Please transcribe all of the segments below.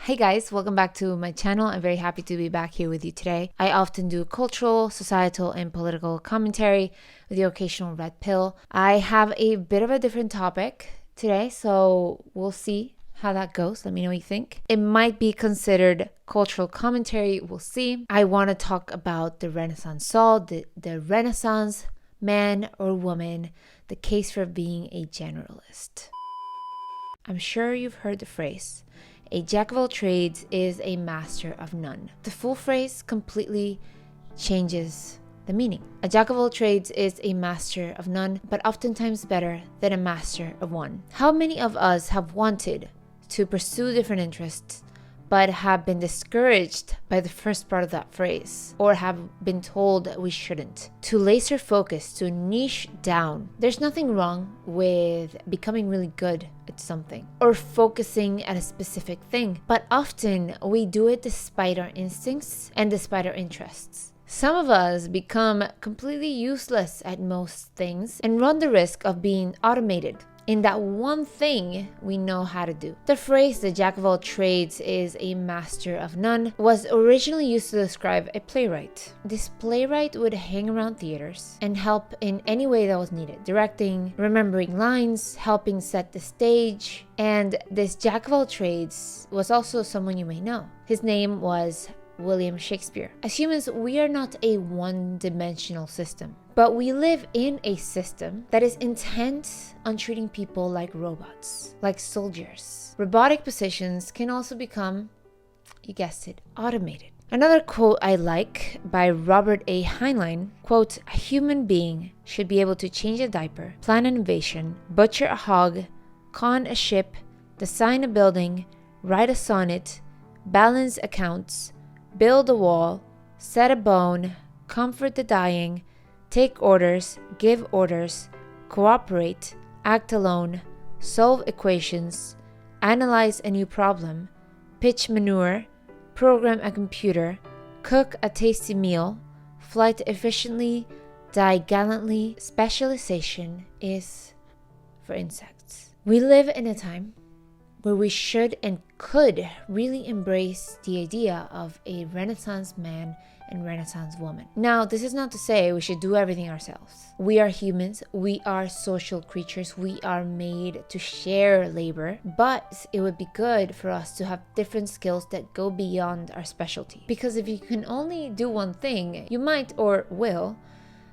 Hey guys, welcome back to my channel. I'm very happy to be back here with you today. I often do cultural, societal, and political commentary with the occasional red pill. I have a bit of a different topic today, so we'll see how that goes. Let me know what you think. It might be considered cultural commentary. We'll see. I want to talk about the Renaissance soul, the Renaissance man or woman, the case for being a generalist. I'm sure you've heard the phrase, a jack of all trades is a master of none. The full phrase completely changes the meaning. A jack of all trades is a master of none, but oftentimes better than a master of one. How many of us have wanted to pursue different interests, but have been discouraged by the first part of that phrase, or have been told that we shouldn't? To laser focus, to niche down. There's nothing wrong with becoming really good at something or focusing at a specific thing, but often we do it despite our instincts and despite our interests. Some of us become completely useless at most things and run the risk of being automated in that one thing we know how to do. The phrase, the jack of all trades is a master of none, was originally used to describe a playwright. This playwright would hang around theaters and help in any way that was needed, directing, remembering lines, helping set the stage. And this jack of all trades was also someone you may know. His name was William Shakespeare. As humans, we are not a one-dimensional system, but we live in a system that is intent on treating people like robots, like soldiers. Robotic positions can also become, you guessed it, automated. Another quote I like by Robert A. Heinlein, quote, "A human being should be able to change a diaper, plan an invasion, butcher a hog, con a ship, design a building, write a sonnet, balance accounts, build a wall, set a bone, comfort the dying, take orders, give orders, cooperate, act alone, solve equations, analyze a new problem, pitch manure, program a computer, cook a tasty meal, flight efficiently, die gallantly." Specialization is for insects. We live in a time where we should and could really embrace the idea of a Renaissance man and Renaissance woman. Now, this is not to say we should do everything ourselves. We are humans, we are social creatures, we are made to share labor, but it would be good for us to have different skills that go beyond our specialty. Because if you can only do one thing, you might or will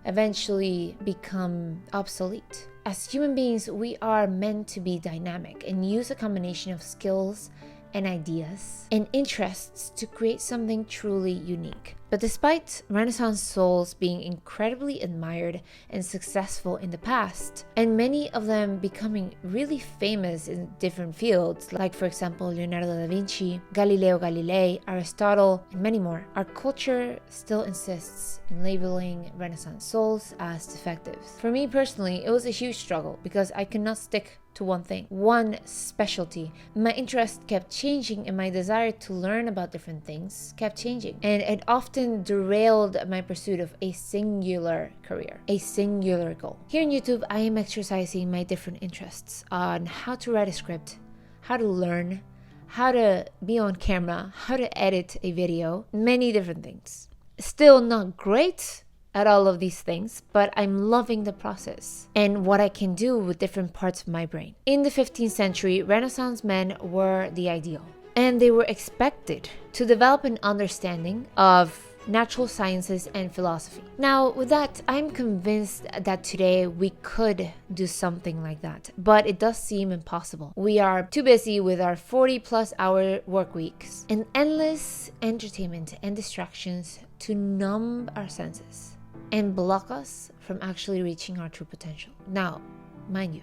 eventually become obsolete. As human beings, we are meant to be dynamic and use a combination of skills and ideas and interests to create something truly unique. But despite Renaissance souls being incredibly admired and successful in the past, and many of them becoming really famous in different fields, like for example Leonardo da Vinci, Galileo Galilei, Aristotle, and many more, our culture still insists in labeling Renaissance souls as defectives. For me personally, it was a huge struggle because I could not stick to one thing, one specialty. My interest kept changing and my desire to learn about different things kept changing. And it often derailed my pursuit of a singular career, a singular goal. Here on YouTube, I am exercising my different interests on how to write a script, how to learn, how to be on camera, how to edit a video, many different things. Still not great at all of these things, but I'm loving the process and what I can do with different parts of my brain. In the 15th century, Renaissance men were the ideal, and they were expected to develop an understanding of natural sciences and philosophy. Now, with that, I'm convinced that today we could do something like that, but it does seem impossible. We are too busy with our 40+ hour work weeks and endless entertainment and distractions to numb our senses and block us from actually reaching our true potential. Now, mind you,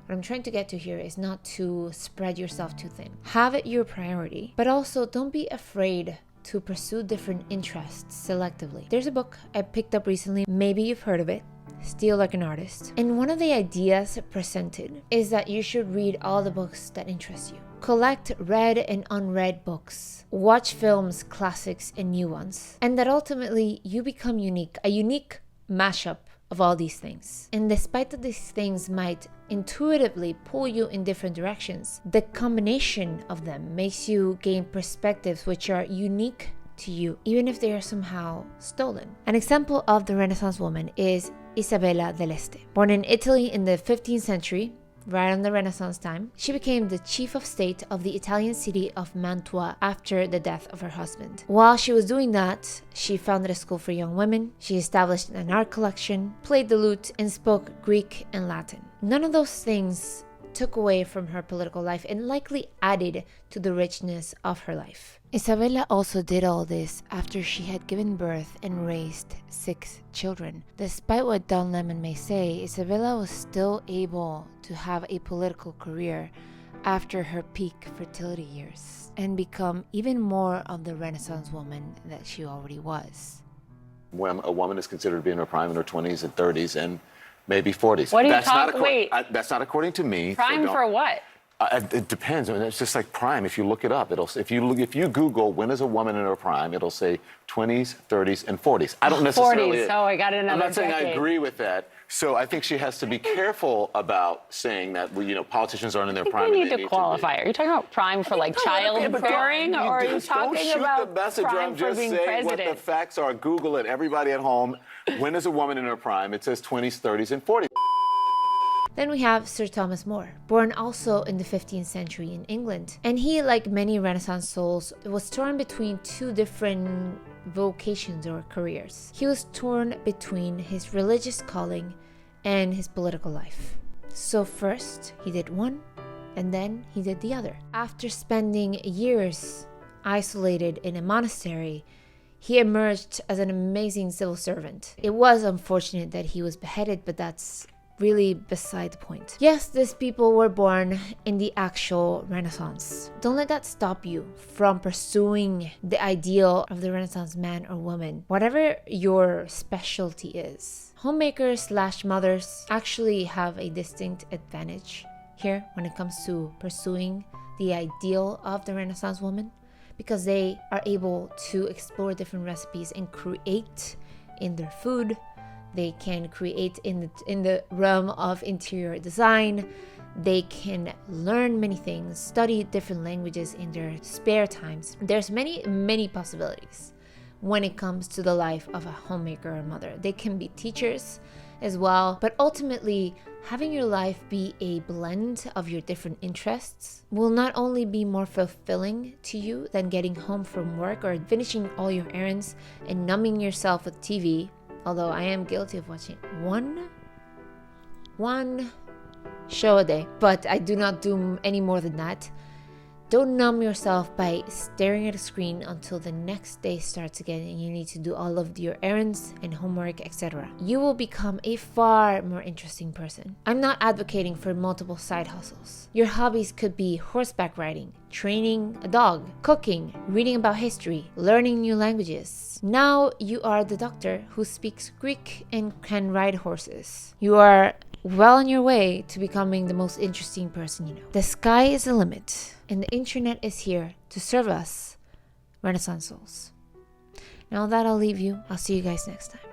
what I'm trying to get to here is not to spread yourself too thin. Have it your priority, but also don't be afraid to pursue different interests selectively. There's a book I picked up recently, maybe you've heard of it, Steal Like an Artist. And one of the ideas presented is that you should read all the books that interest you. Collect read and unread books. Watch films, classics, and new ones. And that ultimately you become unique, a unique mashup of all these things. And despite that these things might intuitively pull you in different directions. The combination of them makes you gain perspectives which are unique to you, even if they are somehow stolen. An example of the Renaissance woman is Isabella dell'Este. Born in Italy in the 15th century, right on the Renaissance time, she became the chief of state of the Italian city of Mantua after the death of her husband. While she was doing that, she founded a school for young women, she established an art collection, played the lute, and spoke Greek and Latin. None of those things took away from her political life and likely added to the richness of her life. Isabella also did all this after she had given birth and raised 6 children. Despite what Don Lemon may say, Isabella was still able to have a political career after her peak fertility years and become even more of the Renaissance woman that she already was. When a woman is considered to be in her prime in her 20s and 30s and maybe 40s. What are you talking? Wait. That's not according to me. Prime for what? It depends. I mean, it's just like prime. If you look it up, if you Google when is a woman in her prime, it'll say 20s, 30s, and 40s. I don't necessarily. 40s. Oh, I got another. I'm not saying decade. I agree with that. So I think she has to be careful about saying that politicians aren't in their prime. We need to qualify. Are you talking about prime for like childbearing, or are you talking about prime for being president? What the facts are. Google it. Everybody at home. When is a woman in her prime? It says 20s, 30s, and 40s. Then we have Sir Thomas More, born also in the 15th century in England. And he, like many Renaissance souls, was torn between 2 different vocations or careers. He was torn between his religious calling and his political life. So first he did one, and then he did the other. After spending years isolated in a monastery, he emerged as an amazing civil servant. It was unfortunate that he was beheaded, but that's really beside the point. Yes, these people were born in the actual Renaissance. Don't let that stop you from pursuing the ideal of the Renaissance man or woman, whatever your specialty is. Homemakers/mothers actually have a distinct advantage here when it comes to pursuing the ideal of the Renaissance woman, because they are able to explore different recipes and create in their food. They can create in the realm of interior design. They can learn many things, study different languages in their spare times. There's many possibilities when it comes to the life of a homemaker or mother. They can be teachers as well, but ultimately having your life be a blend of your different interests will not only be more fulfilling to you than getting home from work or finishing all your errands and numbing yourself with TV. Although I am guilty of watching one show a day, but I do not do any more than that. Don't numb yourself by staring at a screen until the next day starts again and you need to do all of your errands and homework, etc. You will become a far more interesting person. I'm not advocating for multiple side hustles. Your hobbies could be horseback riding, training a dog, cooking, reading about history, learning new languages. Now you are the doctor who speaks Greek and can ride horses. You are well on your way to becoming the most interesting person you know. The sky is the limit, and the internet is here to serve us Renaissance souls. Now that I'll leave you. I'll see you guys next time.